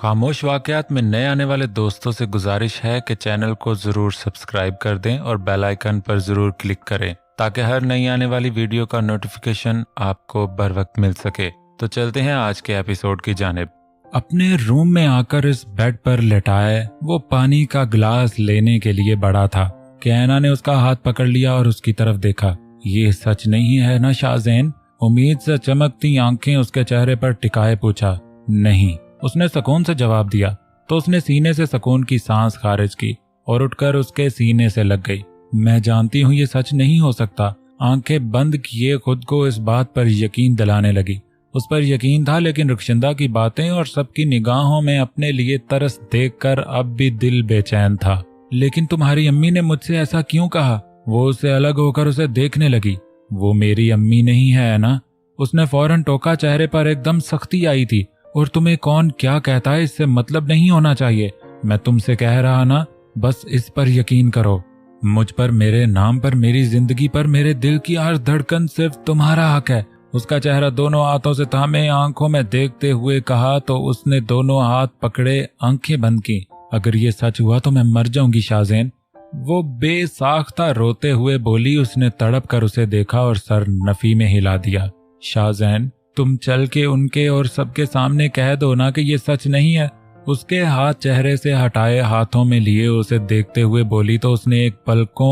खामोश वाकयात में नए आने वाले दोस्तों से गुजारिश है कि चैनल को ज़रूर सब्सक्राइब कर दें और बेल आइकन पर ज़रूर क्लिक करें ताकि हर नई आने वाली वीडियो का नोटिफिकेशन आपको बर वक्त मिल सके। तो चलते हैं आज के एपिसोड की जानिब। अपने रूम में आकर इस बेड पर लेटाए वो पानी का गिलास लेने के लिए बढ़ा था कि ऐना ने उसका हाथ पकड़ लिया और उसकी तरफ देखा। ये सच नहीं है ना शाहज़ैन? उम्मीद से चमकती आंखें उसके चेहरे पर टिकाए पूछा। नहीं, उसने सुकून से जवाब दिया। तो उसने सीने से सुकून की सांस खारिज की और उठकर उसके सीने से लग गई। मैं जानती हूँ ये सच नहीं हो सकता। आंखें बंद किए खुद को इस बात पर यकीन दिलाने लगी। उस पर यकीन था, लेकिन रुखशिंदा की बातें और सबकी निगाहों में अपने लिए तरस देखकर अब भी दिल बेचैन था। लेकिन तुम्हारी अम्मी ने मुझसे ऐसा क्यों कहा? वो उससे अलग होकर उसे देखने लगी। वो मेरी अम्मी नहीं है ना? उसने फौरन टोका। चेहरे पर एकदम सख्ती आई थी। और तुम्हें कौन क्या कहता है इससे मतलब नहीं होना चाहिए। मैं तुमसे कह रहा ना, बस इस पर यकीन करो। मुझ पर, मेरे नाम पर, मेरी जिंदगी पर, मेरे दिल की हर धड़कन सिर्फ तुम्हारा हक है। उसका चेहरा दोनों हाथों से थामे आंखों में देखते हुए कहा तो उसने दोनों हाथ पकड़े, आंखें बंद की। अगर ये सच हुआ तो मैं मर जाऊंगी शाहज़ैन, वो बेसाख्ता रोते हुए बोली। उसने तड़प कर उसे देखा और सर नफी में हिला दिया। शाहज़ैन, तुम चल के उनके और सबके सामने कह दो ना कि ये सच नहीं है। उसके हाथ चेहरे से हटाए हाथों में लिए उसे देखते हुए बोली तो उसने एक पल को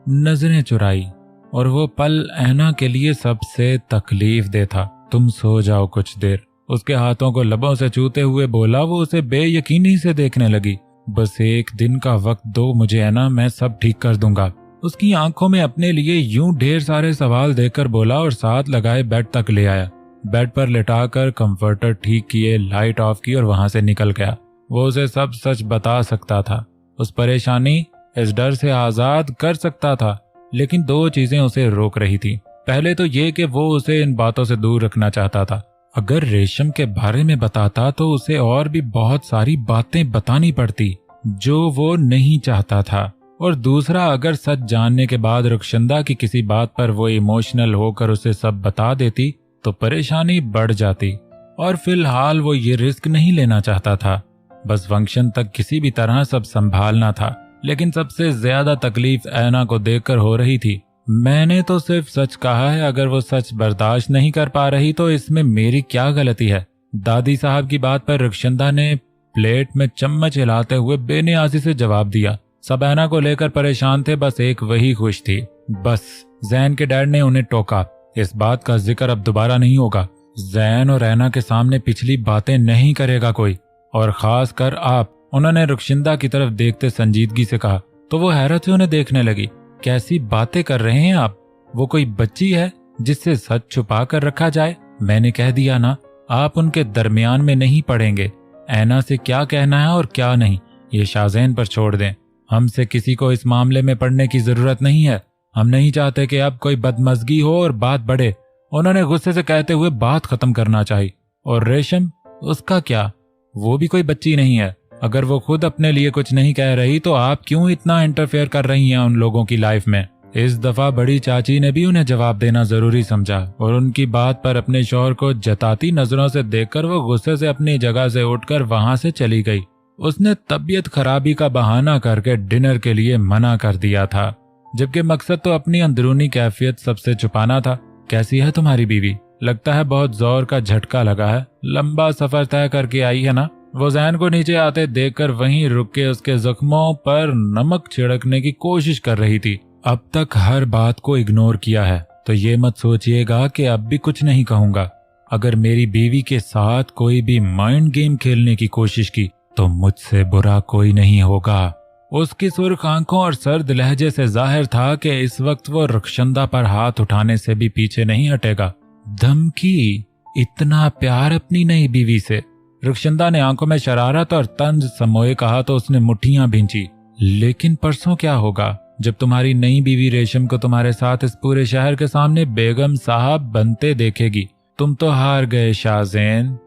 नजरें चुराई और वो पल ऐना के लिए सबसे तकलीफ दे था। तुम सो जाओ कुछ देर, उसके हाथों को लबों से छूते हुए बोला। वो उसे बेयकीनी से देखने लगी। बस एक दिन का वक्त दो मुझे ऐना, मैं सब ठीक कर दूंगा। उसकी आंखों में अपने लिए यूं ढेर सारे सवाल देकर बोला और साथ लगाए बेड तक ले आया। बेड पर लेटाकर कंफर्टर ठीक किए, लाइट ऑफ की और वहां से निकल गया। वो उसे सब सच बता सकता था, उस परेशानी, इस डर से आजाद कर सकता था। लेकिन दो चीजें उसे रोक रही थी। पहले तो ये कि वो उसे इन बातों से दूर रखना चाहता था। अगर रेशम के बारे में बताता तो उसे और भी बहुत सारी बातें बतानी पड़ती जो वो नहीं चाहता था। और दूसरा, अगर सच जानने के बाद रुखशिंदा की किसी बात पर वो इमोशनल होकर उसे सब बता देती तो परेशानी बढ़ जाती। और फिलहाल वो ये रिस्क नहीं लेना चाहता था। बस फंक्शन तक किसी भी तरह सब संभालना था। लेकिन सबसे ज्यादा तकलीफ ऐना को देखकर हो रही थी। मैंने तो सिर्फ सच कहा है, अगर वो सच बर्दाश्त नहीं कर पा रही तो इसमें मेरी क्या गलती है? दादी साहब की बात पर रुखशिंदा ने प्लेट में चम्मच हिलाते हुए बेनियाजी से जवाब दिया। सब ऐना को लेकर परेशान थे, बस एक वही खुश थी। बस जैन के डैड ने उन्हें टोका, इस बात का जिक्र अब दोबारा नहीं होगा। जैन और ऐना के सामने पिछली बातें नहीं करेगा कोई, और खास कर आप। उन्होंने रुखशिंदा की तरफ देखते संजीदगी से कहा। तो वो हैरत से उन्हें देखने लगी। कैसी बातें कर रहे हैं आप? वो कोई बच्ची है जिससे सच छुपा कर रखा जाए? मैंने कह दिया ना, आप उनके दरमियान में नहीं पड़ेंगे। ऐना से क्या कहना है और क्या नहीं, ये शाहज़ैन पर छोड़ दें। हमसे किसी को इस मामले में पड़ने की जरूरत नहीं है। हम नहीं चाहते कि अब कोई बदमजगी हो और बात बढ़े। उन्होंने गुस्से से कहते हुए बात खत्म करना चाहिए। और रेशम, उसका क्या? वो भी कोई बच्ची नहीं है। अगर वो खुद अपने लिए कुछ नहीं कह रही तो आप क्यों इतना इंटरफेयर कर रही हैं उन लोगों की लाइफ में? इस दफा बड़ी चाची ने भी उन्हें जवाब देना जरूरी समझा और उनकी बात पर अपने शौहर को जताती नजरों से देखकर वो गुस्से से अपनी जगह से उठकर वहां से चली गई। उसने तबीयत खराबी का बहाना करके डिनर के लिए मना कर दिया था, जबकि मकसद तो अपनी अंदरूनी कैफियत सबसे छुपाना था। कैसी है तुम्हारी बीवी? लगता है बहुत जोर का झटका लगा है। लंबा सफर तय करके आई है ना? वो जैन को नीचे आते देखकर वहीं रुक के उसके जख्मों पर नमक छिड़कने की कोशिश कर रही थी। अब तक हर बात को इग्नोर किया है तो ये मत सोचिएगा कि अब भी कुछ नहीं कहूंगा। अगर मेरी बीवी के साथ कोई भी माइंड गेम खेलने की कोशिश की तो मुझसे बुरा कोई नहीं होगा। उसकी सुर्ख आंखों और सर्द लहजे से जाहिर था कि इस वक्त वो रुखशिंदा पर हाथ उठाने से भी पीछे नहीं हटेगा। धमकी? इतना प्यार अपनी नई बीवी से? रुखशिंदा ने आंखों में शरारत और तंज समोए कहा तो उसने मुट्ठियां भींची। लेकिन परसों क्या होगा जब तुम्हारी नई बीवी रेशम को तुम्हारे साथ इस पूरे शहर के सामने बेगम साहब बनते देखेगी? तुम तो हार गए शाहज़ैन।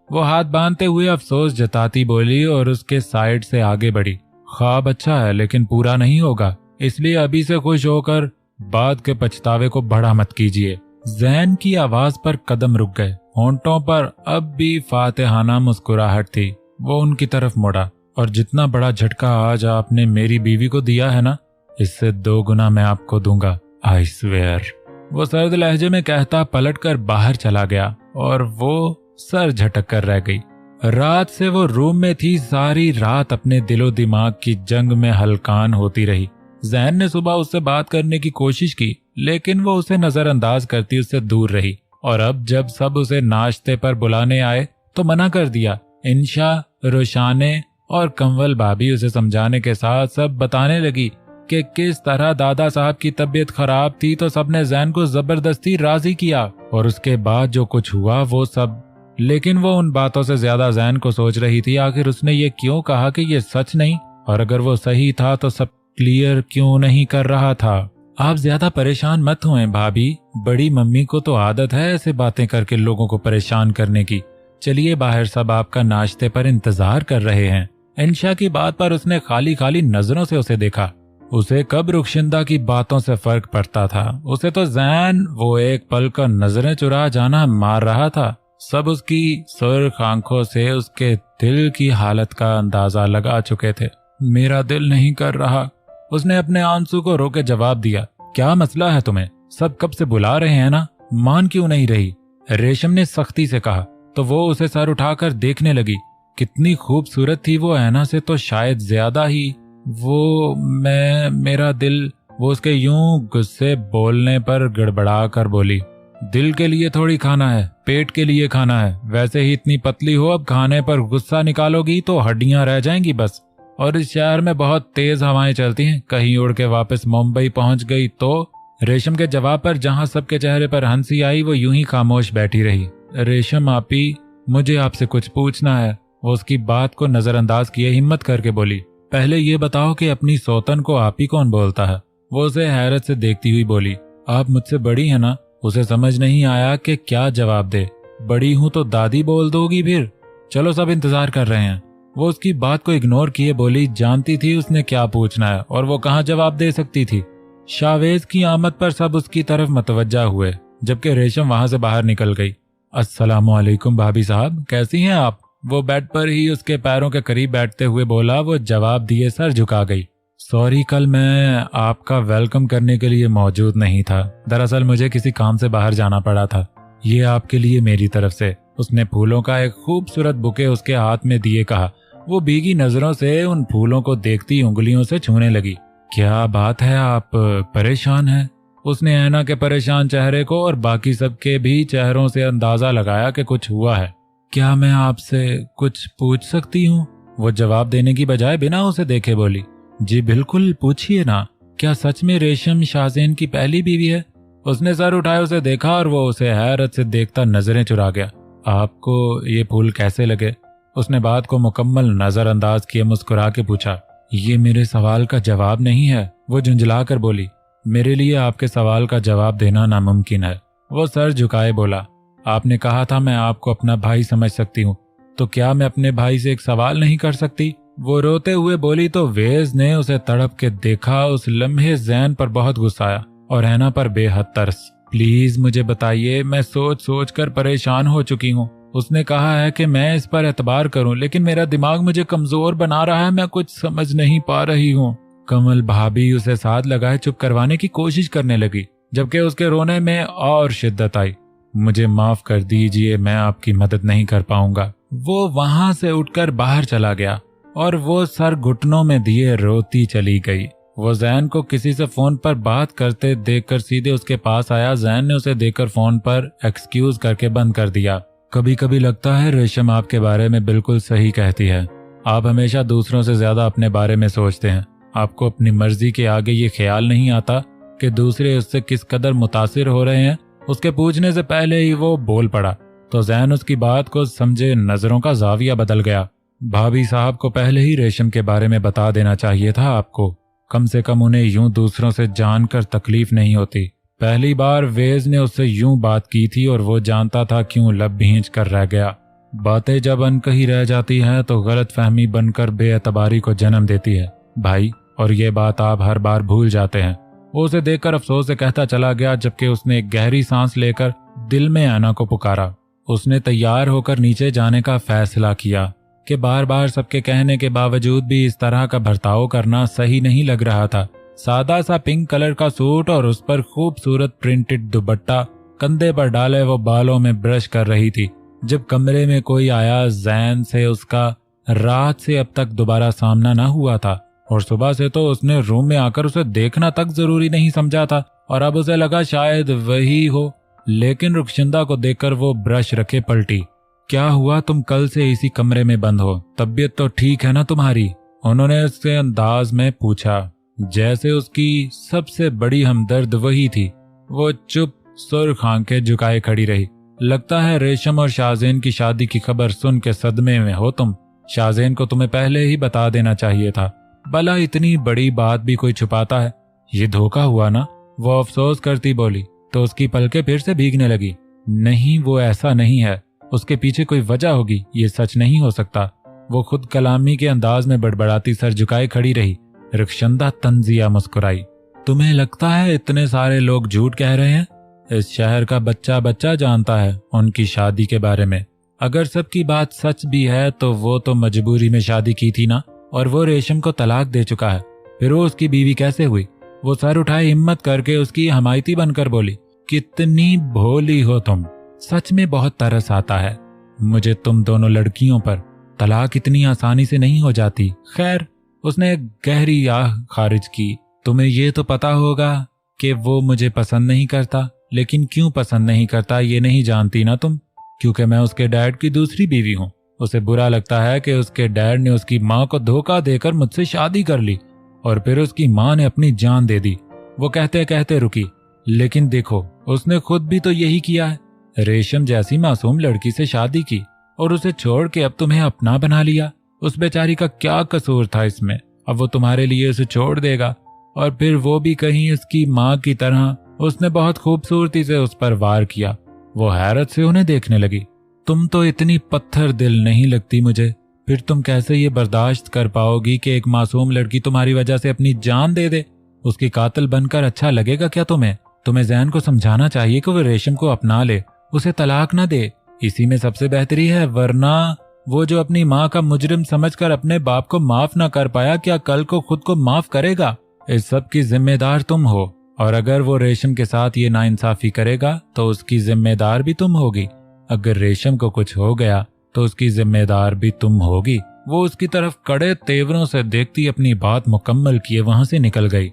वो हाथ बांधते हुए अफसोस जताती बोली और उसके साइड से आगे बढ़ी। ख्वाब अच्छा है लेकिन पूरा नहीं होगा, इसलिए अभी से खुश होकर बाद के पछतावे को बड़ा मत कीजिए। जैन की आवाज पर कदम रुक गए। होंठों पर अब भी फातिहाना मुस्कुराहट थी। वो उनकी तरफ मुड़ा। और जितना बड़ा झटका आज आपने मेरी बीवी को दिया है ना, इससे 2 गुना मैं आपको दूंगा, आई स्वेयर। वो सर्द लहजे में कहता पलटकर बाहर चला गया और वो सर झटक कर रह गई। रात से वो रूम में थी, सारी रात अपने दिलो दिमाग की जंग में हलकान होती रही। जैन ने सुबह उससे बात करने की कोशिश की, लेकिन वो उसे नजरअंदाज करती उससे दूर रही। और अब जब सब उसे नाश्ते पर बुलाने आए तो मना कर दिया। इंशा, रोशाने और कंवल भाभी उसे समझाने के साथ सब बताने लगी कि किस तरह दादा साहब की तबीयत खराब थी, तो सबने जैन को जबरदस्ती राजी किया। और उसके बाद जो कुछ हुआ वो सब, लेकिन वो उन बातों से ज्यादा जैन को सोच रही थी, आखिर उसने ये क्यों कहा कि ये सच नहीं, और अगर वो सही था तो सब क्लियर क्यों नहीं कर रहा था। आप ज्यादा परेशान मत हुएं भाभी, बड़ी मम्मी को तो आदत है ऐसे बातें करके लोगों को परेशान करने की। चलिए बाहर, सब आपका नाश्ते पर इंतजार कर रहे हैं। इंशा की बात पर उसने खाली खाली नजरों से उसे देखा। उसे कब रुखशिंदा की बातों से फर्क पड़ता था। उसे तो जैन वो एक पल का नजरें चुरा जाना मार रहा था। सब उसकी सुर्ख आंखों से उसके दिल की हालत का अंदाजा लगा चुके थे। मेरा दिल नहीं कर रहा, उसने अपने आंसू को रोके जवाब दिया। क्या मसला है तुम्हें? सब कब से बुला रहे हैं ना, मान क्यों नहीं रही? रेशम ने सख्ती से कहा। तो वो उसे सर उठाकर देखने लगी। कितनी खूबसूरत थी वो ऐना से तो शायद ज्यादा ही। वो मेरा दिल, वो उसके यूं गुस्से बोलने पर गड़बड़ा कर बोली। दिल के लिए थोड़ी खाना है, पेट के लिए खाना है। वैसे ही इतनी पतली हो, अब खाने पर गुस्सा निकालोगी तो हड्डियां रह जाएंगी बस। और इस शहर में बहुत तेज हवाएं चलती हैं, कहीं उड़ के वापस मुंबई पहुंच गई तो। रेशम के जवाब पर जहां सबके चेहरे पर हंसी आई, वो यूं ही खामोश बैठी रही। रेशम आपी, मुझे आपसे कुछ पूछना है। वो उसकी बात को नजरअंदाज किए हिम्मत करके बोली। पहले ये बताओ कि अपनी सौतन को आपी कौन बोलता है? वो उसे हैरत से देखती हुई बोली। आप मुझसे बड़ी है ना? उसे समझ नहीं आया कि क्या जवाब दे। बड़ी हूं तो दादी बोल दोगी फिर? चलो सब इंतजार कर रहे हैं। वो उसकी बात को इग्नोर किए बोली। जानती थी उसने क्या पूछना है और वो कहाँ जवाब दे सकती थी। शावेज की आमद पर सब उसकी तरफ मतवज्जा हुए, जबकि रेशम वहां से बाहर निकल गई। अस्सलामुअलैकुम भाभी साहब, कैसी हैं आप? वो बेड पर ही उसके पैरों के करीब बैठते हुए बोला। वो जवाब दिए सर झुका गई। सॉरी, कल मैं आपका वेलकम करने के लिए मौजूद नहीं था। दरअसल मुझे किसी काम से बाहर जाना पड़ा था। ये आपके लिए मेरी तरफ से। उसने फूलों का एक खूबसूरत बुके उसके हाथ में दिए कहा। वो भीगी नजरों से उन फूलों को देखती उंगलियों से छूने लगी। क्या बात है, आप परेशान हैं? उसने ऐना के परेशान चेहरे को और बाकी सबके भी चेहरों से अंदाजा लगाया कि कुछ हुआ है। क्या मैं आपसे कुछ पूछ सकती हूँ? वो जवाब देने की बजाय बिना उसे देखे बोली। जी बिल्कुल, पूछिए ना। क्या सच में रेशम शाहजेन की पहली बीवी है? उसने सर उठाए उसे देखा और वो उसे हैरत से देखता नजरें चुरा गया। आपको ये फूल कैसे लगे? उसने बात को मुकम्मल नजरअंदाज किए मुस्कुरा के पूछा। ये मेरे सवाल का जवाब नहीं है, वो झुंझला कर बोली। मेरे लिए आपके सवाल का जवाब देना नामुमकिन है। वो सर झुकाए बोला। आपने कहा था मैं आपको अपना भाई समझ सकती हूँ, तो क्या मैं अपने भाई से एक सवाल नहीं कर सकती? वो रोते हुए बोली तो वेज ने उसे तड़प के देखा। उस लम्हे जैन पर बहुत गुस्सा आया और हैना पर बेहद तरस। प्लीज मुझे बताइए, मैं सोच सोच कर परेशान हो चुकी हूँ। उसने कहा है कि मैं इस पर एतबार करूं, लेकिन मेरा दिमाग मुझे कमजोर बना रहा है। मैं कुछ समझ नहीं पा रही हूँ। कमल भाभी उसे साथ लगाए चुप करवाने की कोशिश करने लगी, जबकि उसके रोने में और शिद्दत आई। मुझे माफ कर दीजिए, मैं आपकी मदद नहीं कर पाऊंगा। वो वहां से उठकर बाहर चला गया और वो सर घुटनों में दिए रोती चली गई। वो जैन को किसी से फोन पर बात करते देखकर सीधे उसके पास आया। जैन ने उसे देखकर फोन पर एक्सक्यूज करके बंद कर दिया। कभी कभी लगता है रेशम आपके बारे में बिल्कुल सही कहती है। आप हमेशा दूसरों से ज्यादा अपने बारे में सोचते हैं। आपको अपनी मर्जी के आगे ये ख्याल नहीं आता कि दूसरे उससे किस कदर मुतासिर हो रहे हैं। उसके पूछने से पहले ही वो बोल पड़ा तो जैन उसकी बात को समझे नजरों का जाविया बदल गया। भाभी साहब को पहले ही रेशम के बारे में बता देना चाहिए था आपको। कम से कम उन्हें यूं दूसरों से जानकर तकलीफ नहीं होती। पहली बार वेज ने उससे यूं बात की थी और वो जानता था क्यों लब भींच कर रह गया। बातें जब अनकही रह जाती हैं तो गलत फहमी बनकर बेएतबारी को जन्म देती है भाई, और ये बात आप हर बार भूल जाते हैं। वो उसे देखकर अफसोस से कहता चला गया, जबकि उसने एक गहरी सांस लेकर दिल में ऐना को पुकारा। उसने तैयार होकर नीचे जाने का फैसला किया कि बार बार सबके कहने के बावजूद भी इस तरह का बर्ताव करना सही नहीं लग रहा था। सादा सा पिंक कलर का सूट और उस पर खूबसूरत प्रिंटेड दुपट्टा, कंधे पर डाले वो बालों में ब्रश कर रही थी। जब कमरे में कोई आया, जैन से उसका रात से अब तक दोबारा सामना न हुआ था और सुबह से तो उसने रूम में आकर उसे देखना तक जरूरी नहीं समझा था और अब उसे लगा शायद वही हो। लेकिन रुखशिंदा को देखकर वो ब्रश रखे पलटी। क्या हुआ, तुम कल से इसी कमरे में बंद हो, तबीयत तो ठीक है ना तुम्हारी? उन्होंने उसके अंदाज में पूछा, जैसे उसकी सबसे बड़ी हमदर्द वही थी। वो चुप सुर्ख आंखें झुकाए खड़ी रही। लगता है रेशम और शाहजेन की शादी की खबर सुन के सदमे में हो तुम। शाहजेन को तुम्हें पहले ही बता देना चाहिए था। भला इतनी बड़ी बात भी कोई छुपाता है? ये धोखा हुआ ना, वो अफसोस करती बोली तो उसकी पलकें फिर से भीगने लगी। नहीं, वो ऐसा नहीं है, उसके पीछे कोई वजह होगी, ये सच नहीं हो सकता। वो खुद कलामी के अंदाज में बड़बड़ाती सर झुकाए खड़ी रही। रुखशिंदा तंजिया मुस्कुराई। तुम्हें लगता है इतने सारे लोग झूठ कह रहे हैं? इस शहर का बच्चा बच्चा जानता है उनकी शादी के बारे में। अगर सबकी बात सच भी है तो वो तो मजबूरी में शादी की थी ना, और वो रेशम को तलाक दे चुका है। फिर वो उसकी बीवी कैसे हुई? वो सर उठाए हिम्मत करके उसकी हमायती बनकर बोली, कितनी भोली हो तुम, सच में बहुत तरस आता है मुझे तुम दोनों लड़कियों पर। तलाक इतनी आसानी से नहीं हो जाती। खैर, उसने एक गहरी आह खारिज की। तुम्हें ये तो पता होगा कि वो मुझे पसंद नहीं करता, लेकिन क्यों पसंद नहीं करता ये नहीं जानती ना तुम? क्योंकि मैं उसके डैड की दूसरी बीवी हूँ। उसे बुरा लगता है कि उसके डैड ने उसकी माँ को धोखा देकर मुझसे शादी कर ली और फिर उसकी माँ ने अपनी जान दे दी। वो कहते कहते रुकी। लेकिन देखो, उसने खुद भी तो यही किया है। रेशम जैसी मासूम लड़की से शादी की और उसे छोड़ के अब तुम्हें अपना बना लिया। उस बेचारी का क्या कसूर था इसमें? अब वो तुम्हारे लिए उसे छोड़ देगा और फिर वो भी कहीं उसकी माँ की तरह। उसने बहुत खूबसूरती से उस पर वार किया। वो हैरत से उन्हें देखने लगी। तुम तो इतनी पत्थर दिल नहीं लगती मुझे। फिर तुम कैसे ये बर्दाश्त कर पाओगी कि एक मासूम लड़की तुम्हारी वजह से अपनी जान दे दे? उसकी कातिल बनकर अच्छा लगेगा क्या तुम्हें? तुम्हें जैन को समझाना चाहिए कि वो रेशम को अपना ले, उसे तलाक न दे। इसी में सबसे बेहतरी है, वरना वो जो अपनी माँ का मुजरिम समझकर अपने बाप को माफ न कर पाया, क्या कल को खुद को माफ करेगा? इस सब की जिम्मेदार तुम हो, और अगर वो रेशम के साथ ये नाइंसाफी करेगा तो उसकी जिम्मेदार भी तुम होगी। अगर रेशम को कुछ हो गया तो उसकी जिम्मेदार भी तुम होगी। वो उसकी तरफ कड़े तेवरों से देखती अपनी बात मुकम्मल किए वहां से निकल गई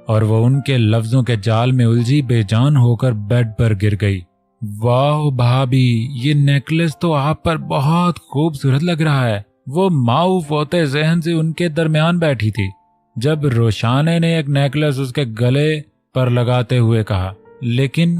और वो उनके लफ्जों के जाल में उलझी बेजान होकर बेड पर गिर गई। वाह भाभी, ये नेकलेस तो आप पर बहुत खूबसूरत लग रहा है। वो माऊफ होते जहन से उनके दरमियान बैठी थी जब रोशाने ने एक नेकलेस उसके गले पर लगाते हुए कहा, लेकिन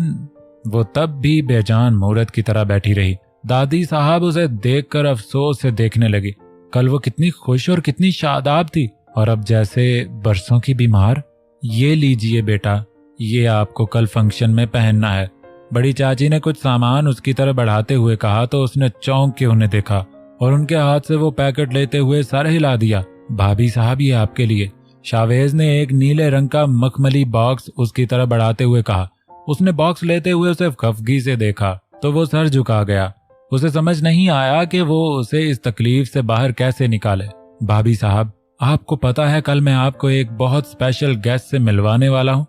वो तब भी बेजान मूरत की तरह बैठी रही। दादी साहब उसे देखकर अफसोस से देखने लगी। कल वो कितनी खुश और कितनी शादाब थी और अब जैसे बरसों की बीमार। ये लीजिए बेटा, ये आपको कल फंक्शन में पहनना है। बड़ी चाची ने कुछ सामान उसकी तरफ बढ़ाते हुए कहा तो उसने चौंक के उन्हें देखा और उनके हाथ से वो पैकेट लेते हुए सर हिला दिया। भाभी साहब, ये आपके लिए। शावेज ने एक नीले रंग का मखमली बॉक्स उसकी तरफ बढ़ाते हुए कहा। उसने बॉक्स लेते हुए उसे खफगी से देखा तो वो सर झुका गया। उसे समझ नहीं आया कि वो उसे इस तकलीफ से बाहर कैसे निकाले। भाभी साहब, आपको पता है कल मैं आपको एक बहुत स्पेशल गेस्ट से मिलवाने वाला हूँ।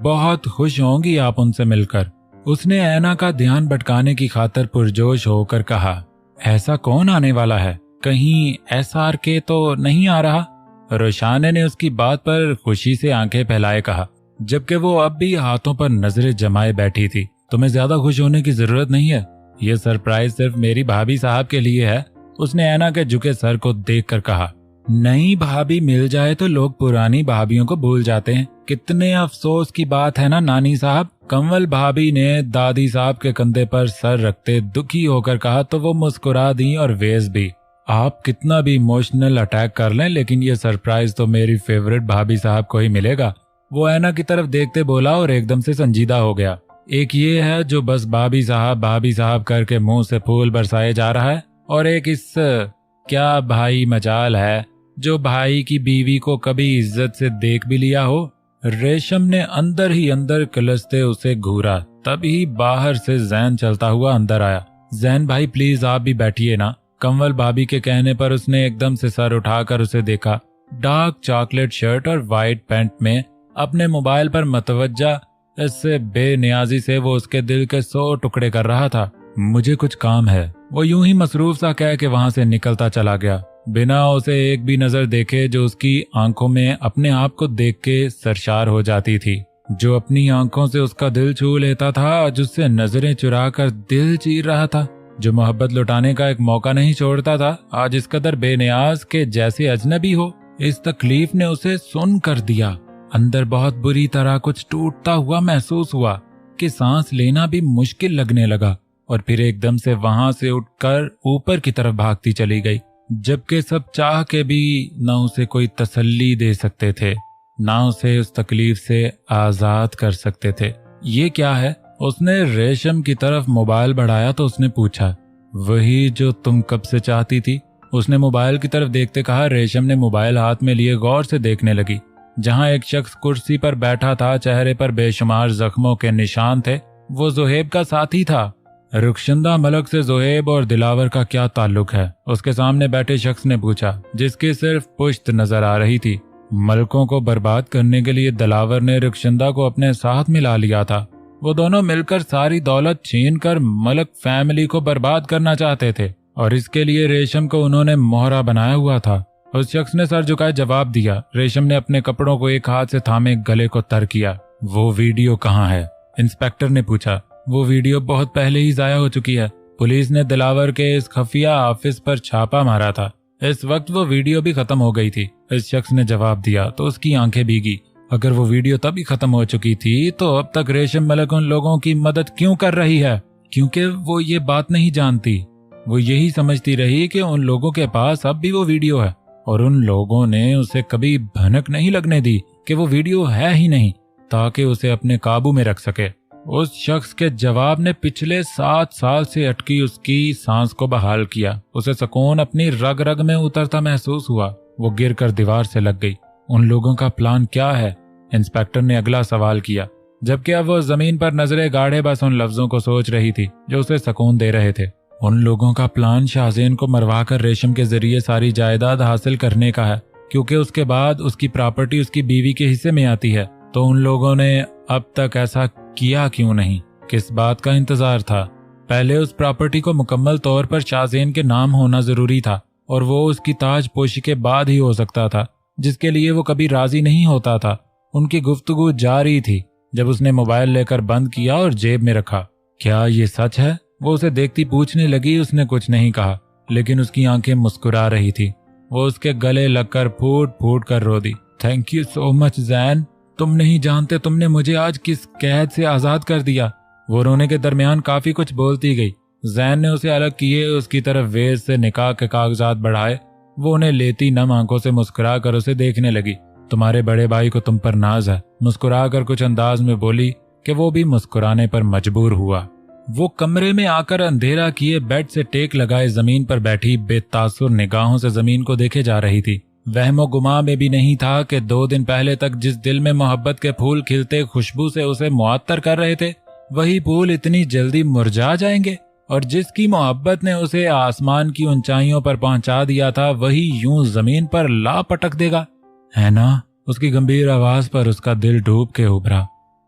बहुत खुश होंगी आप उनसे मिलकर। उसने ऐना का ध्यान भटकाने की खातिर पुरजोश होकर कहा। ऐसा कौन आने वाला है? कहीं SRK तो नहीं आ रहा? रोशाने ने उसकी बात पर खुशी से आंखें फैलाए कहा, जबकि वो अब भी हाथों पर नजरें जमाए बैठी थी। तुम्हें ज्यादा खुश होने की जरूरत नहीं है, ये सरप्राइज सिर्फ मेरी भाभी साहब के लिए है। उसने ऐना के झुके सर को देखकर कहा। नई भाभी मिल जाए तो लोग पुरानी भाभीियों को भूल जाते हैं। कितने अफसोस की बात है ना नानी साहब। कंवल भाभी ने दादी साहब के कंधे पर सर रखते दुखी होकर कहा तो वो मुस्कुरा दी और वेज भी। आप कितना भी इमोशनल अटैक कर लें, लेकिन ये सरप्राइज तो मेरी फेवरेट भाभी साहब को ही मिलेगा। वो ऐना की तरफ देखते बोला और एकदम से संजीदा हो गया। एक ये है जो बस भाभी साहब करके मुंह से फूल बरसाए जा रहा है, और एक इस क्या भाई मजाल है जो भाई की बीवी को कभी इज्जत से देख भी लिया हो। रेशम ने अंदर ही अंदर किलसते उसे घूरा। तभी बाहर से जैन चलता हुआ अंदर आया। जैन भाई प्लीज आप भी बैठिए ना। कंवल भाभी के कहने पर उसने एकदम से सर उठाकर उसे देखा। डार्क चॉकलेट शर्ट और वाइट पैंट में अपने मोबाइल पर मतवज्जा इससे बेनियाजी से वो उसके दिल के 100 टुकड़े कर रहा था। मुझे कुछ काम है, वो यूं ही मसरूफ सा कह के वहां से निकलता चला गया, बिना उसे एक भी नजर देखे, जो उसकी आंखों में अपने आप को देख के सरशार हो जाती थी। जो अपनी आंखों से उसका दिल छू लेता था, आज उससे नजरें चुरा कर दिल चीर रहा था। जो मोहब्बत लुटाने का एक मौका नहीं छोड़ता था, आज इस कदर बेनियाज के जैसे अजनबी हो। इस तकलीफ ने उसे सुन कर दिया। अंदर बहुत बुरी तरह कुछ टूटता हुआ महसूस हुआ कि सांस लेना भी मुश्किल लगने लगा, और फिर एकदम से वहां से उठकर ऊपर की तरफ भागती चली गई, जबकि सब चाह के भी न उसे कोई तसल्ली दे सकते थे, ना उसे उस तकलीफ से आजाद कर सकते थे। ये क्या है? उसने रेशम की तरफ मोबाइल बढ़ाया तो उसने पूछा, वही जो तुम कब से चाहती थी? उसने मोबाइल की तरफ देखते कहा। रेशम ने मोबाइल हाथ में लिए गौर से देखने लगी। जहां एक शख्स कुर्सी पर बैठा था, चेहरे पर बेशुमार जख्मों के निशान थे, वो जोहेब का साथी था। रुखशंदा मलक से जोहेब और दिलावर का क्या ताल्लुक है? उसके सामने बैठे शख्स ने पूछा, जिसकी सिर्फ पुश्त नजर आ रही थी। मलकों को बर्बाद करने के लिए दिलावर ने रुखशंदा को अपने साथ मिला लिया था। वो दोनों मिलकर सारी दौलत छीनकर मलक फैमिली को बर्बाद करना चाहते थे, और इसके लिए रेशम को उन्होंने मोहरा बनाया हुआ था। उस शख्स ने सर झुकाए जवाब दिया। रेशम ने अपने कपड़ों को एक हाथ से थामे गले को तर किया। वो वीडियो कहाँ है? इंस्पेक्टर ने पूछा। वो वीडियो बहुत पहले ही जाया हो चुकी है। पुलिस ने दिलावर के इस खुफिया ऑफिस पर छापा मारा था। इस वक्त वो वीडियो भी खत्म हो गई थी। इस शख्स ने जवाब दिया तो उसकी आंखें भीगी। अगर वो वीडियो तभी खत्म हो चुकी थी तो अब तक रेशम मलक उन लोगों की मदद क्यों कर रही है? क्योंकि वो ये बात नहीं जानती। वो यही समझती रही कि उन लोगों के पास अब भी वो वीडियो है, और उन लोगों ने उसे कभी भनक नहीं लगने दी कि वो वीडियो है ही नहीं, ताकि उसे अपने काबू में रख सके। उस शख्स के जवाब ने पिछले 7 साल से अटकी उसकी सांस को बहाल किया। उसे सुकून अपनी रग रग में उतरता महसूस हुआ। वो गिरकर दीवार से लग गई। उन लोगों का प्लान क्या है? इंस्पेक्टर ने अगला सवाल किया, जबकि अब वो जमीन पर नजरें गाढ़े बस उन लफ्जों को सोच रही थी जो उसे सुकून दे रहे थे। उन लोगों का प्लान शाहजेन को मरवाकर रेशम के जरिए सारी जायदाद हासिल करने का है, क्योंकि उसके बाद उसकी प्रॉपर्टी उसकी बीवी के हिस्से में आती है। तो उन लोगों ने अब तक ऐसा किया क्यों नहीं? किस बात का इंतजार था? पहले उस प्रॉपर्टी को मुकम्मल तौर पर शाहजेन के नाम होना जरूरी था, और वो उसकी ताजपोशी के बाद ही हो सकता था, जिसके लिए वो कभी राजी नहीं होता था। उनकी गुफ्तगू जारी थी जब उसने मोबाइल लेकर बंद किया और जेब में रखा। क्या ये सच है? वो उसे देखती पूछने लगी। उसने कुछ नहीं कहा, लेकिन उसकी आंखें मुस्कुरा रही थी। वो उसके गले लगकर फूट फूट कर रो दी। Thank you so much Jain, तुम नहीं जानते तुमने मुझे आज किस कैद से आजाद कर दिया। वो रोने के दरमियान काफी कुछ बोलती गई। जैन ने उसे अलग किए, उसकी तरफ वेज से निकाह के कागजात बढ़ाए। वो उन्हें लेती नम आंखों से मुस्कुरा कर उसे देखने लगी। तुम्हारे बड़े भाई को तुम पर नाज है, मुस्कुरा कर कुछ अंदाज में बोली कि वो भी मुस्कुराने पर मजबूर हुआ। वो कमरे में आकर अंधेरा किए बेड से टेक लगाए जमीन पर बैठी बेतासुर निगाहों से जमीन को देखे जा रही थी। वहमो गुमा में भी नहीं था कि 2 दिन पहले तक जिस दिल में मोहब्बत के फूल खिलते खुशबू से उसे मुअत्तर कर रहे थे, वही फूल इतनी जल्दी मुरझा जाएंगे, और जिसकी मोहब्बत ने उसे आसमान की ऊंचाइयों पर पहुंचा दिया था, वही यूं जमीन पर ला पटक देगा, है ना? उसकी गंभीर आवाज पर उसका दिल डूब के उभरा,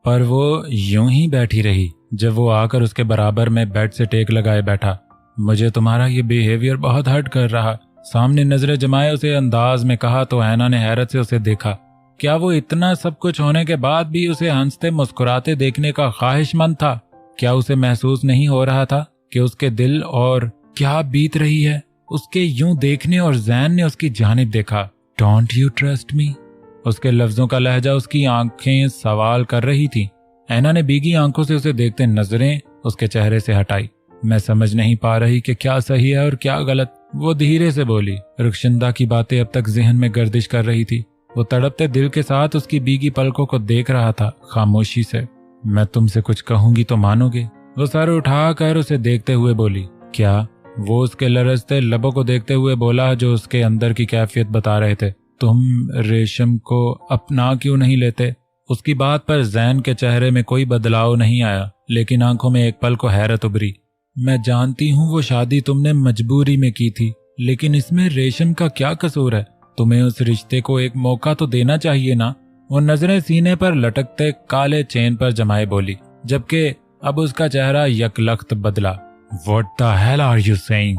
पर वो यूं ही बैठी रही। जब वो आकर उसके बराबर में बेड से टेक लगाए बैठा। मुझे तुम्हारा ये बिहेवियर बहुत हर्ट कर रहा। सामने नजरें जमाए उसे अंदाज में कहा तो ऐना ने हैरत से उसे देखा। क्या वो इतना सब कुछ होने के बाद भी उसे हंसते मुस्कुराते देखने का ख्वाहिशमंद था? क्या उसे महसूस नहीं हो रहा था कि उसके दिल और क्या बीत रही है उसके यूं देखने? और जैन ने उसकी जानिब देखा। Don't you trust me? उसके लफ्जों का लहजा उसकी आंखें सवाल कर रही थी। ऐना ने भीगी आंखों से उसे देखते नजरें उसके चेहरे से हटाई। मैं समझ नहीं पा रही कि क्या सही है और क्या गलत, वो धीरे से बोली। रुखशंदा की बातें अब तक जहन में गर्दिश कर रही थी। वो तड़पते दिल के साथ उसकी भीगी पलकों को देख रहा था खामोशी से। मैं तुमसे कुछ कहूंगी तो मानोगे? वो सर उठाकर उसे देखते हुए बोली। क्या? वो उसके लरजते लबों को देखते हुए बोला जो उसके अंदर की कैफियत बता रहे थे। तुम रेशम को अपना क्यों नहीं लेते? उसकी बात पर जैन के चेहरे में कोई बदलाव नहीं आया, लेकिन आंखों में एक पल को हैरत उभरी। मैं जानती हूँ वो शादी तुमने मजबूरी में की थी, लेकिन इसमें रेशम का क्या कसूर है? तुम्हें उस रिश्ते को एक मौका तो देना चाहिए ना। वो नजरें सीने पर लटकते काले चेन पर जमाए बोली, जबकि अब उसका चेहरा यकलख्त बदला। What the hell are you saying?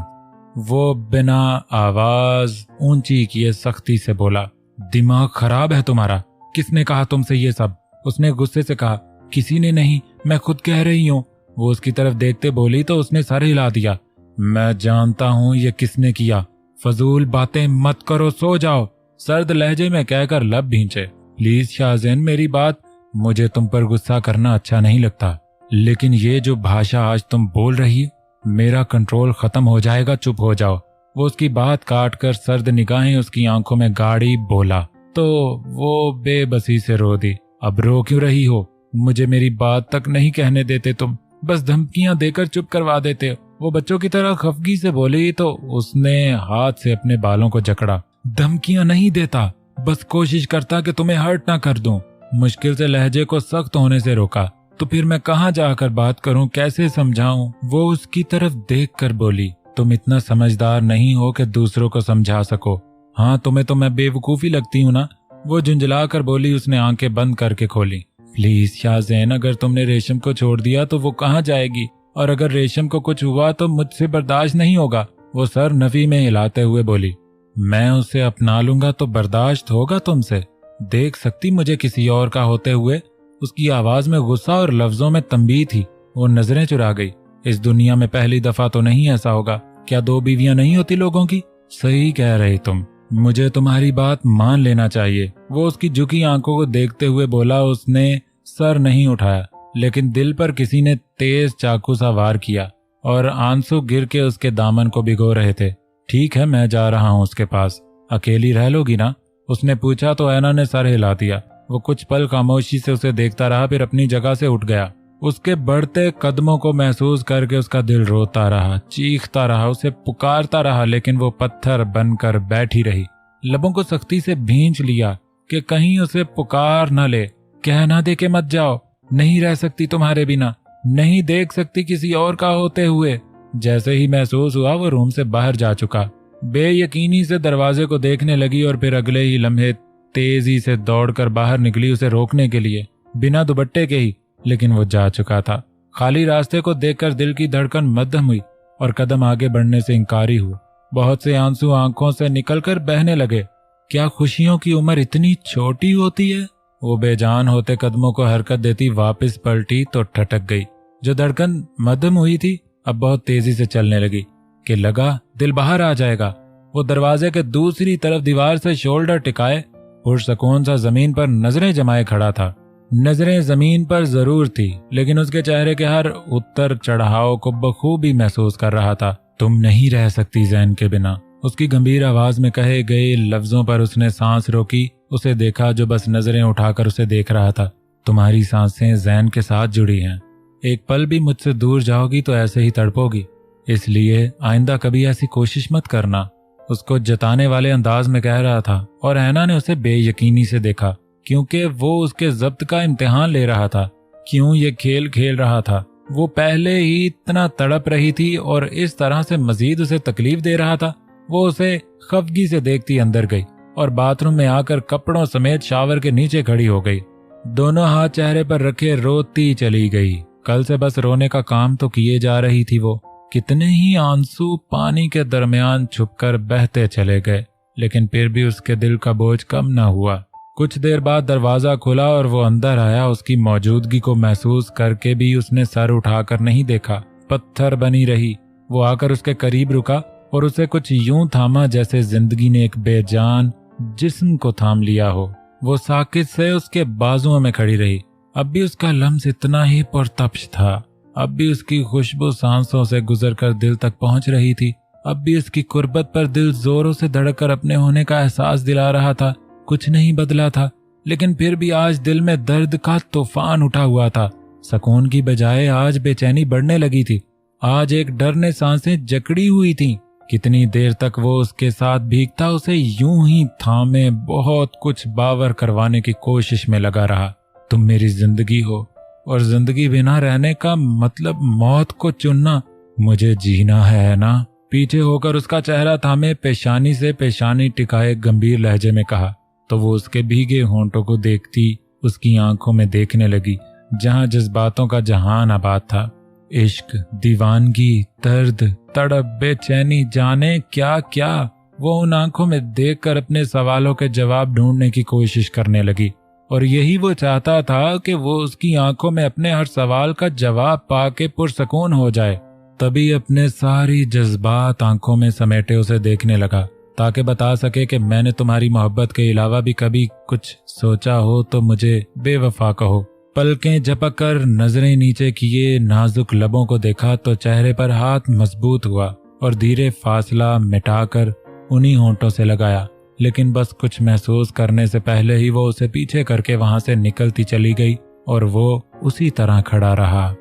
वो बिना आवाज ऊंची किए सख्ती से बोला, दिमाग खराब है तुम्हारा? किसने कहा तुमसे ये सब? उसने गुस्से से कहा। किसी ने नहीं, मैं खुद कह रही हूँ। वो उसकी तरफ देखते बोली तो उसने सर हिला दिया। मैं जानता हूँ ये किसने किया। फजूल बातें मत करो, सो जाओ, सर्द लहजे में कहकर लब भींचे। प्लीज शाहजैन, मेरी बात, मुझे तुम पर गुस्सा करना अच्छा नहीं लगता, लेकिन ये जो भाषा आज तुम बोल रही है, मेरा कंट्रोल खत्म हो जाएगा, चुप हो जाओ। वो उसकी बात काट कर सर्द निगाहें उसकी आंखों में गाड़ी बोला तो वो बेबसी से रो दी। अब रो क्यों रही हो? मुझे मेरी बात तक नहीं कहने देते तुम, बस धमकियां देकर चुप करवा देते हो। वो बच्चों की तरह खफगी से बोली तो उसने हाथ से अपने बालों को जकड़ा। धमकियां नहीं देता, बस कोशिश करता कि तुम्हें हर्ट ना कर दूं। मुश्किल से लहजे को सख्त होने से रोका। तो फिर मैं कहाँ जाकर बात करूं, कैसे समझाऊं? वो उसकी तरफ देखकर बोली, तुम इतना समझदार नहीं हो कि दूसरों को समझा सको। हाँ, तुम्हें तो मैं बेवकूफी लगती हूँ ना? वो झुंझला कर बोली। उसने आंखें बंद करके खोली। प्लीज शाहजैन, अगर तुमने रेशम को छोड़ दिया तो वो कहाँ जाएगी? और अगर रेशम को कुछ हुआ तो मुझसे बर्दाश्त नहीं होगा। वो सर नफी में हिलाते हुए बोली, मैं उसे अपना लूंगा तो बर्दाश्त होगा तुमसे? देख सकती मुझे किसी और का होते हुए? उसकी आवाज में गुस्सा और लफ्जों में तंबीह थी। वो नजरें चुरा गई। इस दुनिया में पहली दफा तो नहीं ऐसा होगा। क्या 2 बीवियां नहीं होती लोगों की? सही कह रही तुम, मुझे तुम्हारी बात मान लेना चाहिए। वो उसकी झुकी आंखों को देखते हुए बोला। उसने सर नहीं उठाया, लेकिन दिल पर किसी ने तेज चाकू सा वार किया और आंसू गिर के उसके दामन को भिगो रहे थे। ठीक है, मैं जा रहा हूँ उसके पास। अकेली रह लोगी ना? उसने पूछा तो ऐना ने सर हिला दिया। वो कुछ पल खामोशी से उसे देखता रहा, फिर अपनी जगह से उठ गया। उसके बढ़ते कदमों को महसूस करके उसका दिल रोता रहा, चीखता रहा, उसे पुकारता रहा, लेकिन वो पत्थर बनकर बैठी रही। लबों को सख्ती से भींच लिया कि कहीं उसे पुकार न ले। कह ना दे के मत जाओ, नहीं रह सकती तुम्हारे बिना, नहीं देख सकती किसी और का होते हुए। जैसे ही महसूस हुआ वो रूम से बाहर जा चुका। बेयकीनी से दरवाजे को देखने लगी और फिर अगले ही लम्हे तेजी से दौड़कर बाहर निकली उसे रोकने के लिए, बिना दुपट्टे के ही, लेकिन वो जा चुका था। खाली रास्ते को देखकर दिल की धड़कन मध्यम हुई और कदम आगे बढ़ने से इंकारी हुआ। बहुत से आंसू आंखों से निकलकर बहने लगे। क्या खुशियों की उम्र इतनी छोटी होती है? वो बेजान होते कदमों को हरकत देती वापस पलटी तो ठटक गई। जो धड़कन मध्यम हुई थी अब बहुत तेजी से चलने लगी कि लगा दिल बाहर आ जाएगा। वो दरवाजे के दूसरी तरफ दीवार से शोल्डर टिकाए पुरसकून सा जमीन पर नजरें जमाए खड़ा था। नजरें जमीन पर जरूर थी, लेकिन उसके चेहरे के हर उतर चढ़ाव को बखूबी महसूस कर रहा था। तुम नहीं रह सकती जैन के बिना। उसकी गंभीर आवाज में कहे गए लफ्जों पर उसने सांस रोकी। उसे देखा जो बस नजरें उठाकर उसे देख रहा था। तुम्हारी सांसें जैन के साथ जुड़ी हैं। एक पल भी मुझसे दूर जाओगी तो ऐसे ही तड़पोगी, इसलिए आइंदा कभी ऐसी कोशिश मत करना। उसको जताने वाले अंदाज में कह रहा था और ऐना ने उसे बेयकीनी से देखा, क्योंकि वो उसके जब्त का इम्तिहान ले रहा था। क्यों ये खेल खेल रहा था? वो पहले ही इतना तड़प रही थी और इस तरह से मजीद उसे तकलीफ दे रहा था। वो उसे खफगी से देखती अंदर गई और बाथरूम में आकर कपड़ों समेत शावर के नीचे खड़ी हो गई। दोनों हाथ चेहरे पर रखे रोती चली गई। कल से बस रोने का काम तो किए जा रही थी वो। कितने ही आंसू पानी के दरमियान छुपकर बहते चले गए, लेकिन फिर भी उसके दिल का बोझ कम न हुआ। कुछ देर बाद दरवाजा खुला और वो अंदर आया। उसकी मौजूदगी को महसूस करके भी उसने सर उठाकर नहीं देखा, पत्थर बनी रही। वो आकर उसके करीब रुका और उसे कुछ यूं थामा जैसे जिंदगी ने एक बेजान जिस्म को थाम लिया हो। वो साकित से उसके बाजुओं में खड़ी रही। अब भी उसका लम्स इतना ही पुरतप्श था। अब भी उसकी खुशबू सांसों से गुजरकर दिल तक पहुंच रही थी। अब भी उसकी कुर्बत पर दिल जोरों से धड़ककर अपने होने का एहसास दिला रहा था। कुछ नहीं बदला था, लेकिन फिर भी आज दिल में दर्द का तूफान उठा हुआ था। सुकून की बजाय आज बेचैनी बढ़ने लगी थी। आज एक डर ने सांसें जकड़ी हुई थीं। कितनी देर तक वो उसके साथ भीगता, उसे यूं ही थामे बहुत कुछ बावर करवाने की कोशिश में लगा रहा। तुम मेरी जिंदगी हो और जिंदगी बिना रहने का मतलब मौत को चुनना। मुझे जीना है ना? पीछे होकर उसका चेहरा थामे पेशानी से पेशानी टिकाए गंभीर लहजे में कहा तो वो उसके भीगे होंठों को देखती उसकी आंखों में देखने लगी, जहां जज्बातों का जहान आबाद था। इश्क, दीवानगी, दर्द, तड़प, बेचैनी, जाने क्या क्या वो उन आंखों में देखकर अपने सवालों के जवाब ढूंढने की कोशिश करने लगी। और यही वो चाहता था कि वो उसकी आंखों में अपने हर सवाल का जवाब पाके पुरसकून हो जाए। तभी अपने सारी जज्बात आंखों में समेटे उसे देखने लगा ताकि बता सके कि मैंने तुम्हारी मोहब्बत के अलावा भी कभी कुछ सोचा हो तो मुझे बेवफा कहो। पलकें झपक कर नजरें नीचे किए नाजुक लबों को देखा तो चेहरे पर हाथ मजबूत हुआ और धीरे फासला मिटाकर उन्हीं होंठों से लगाया। लेकिन बस कुछ महसूस करने से पहले ही वो उसे पीछे करके वहां से निकलती चली गई और वो उसी तरह खड़ा रहा।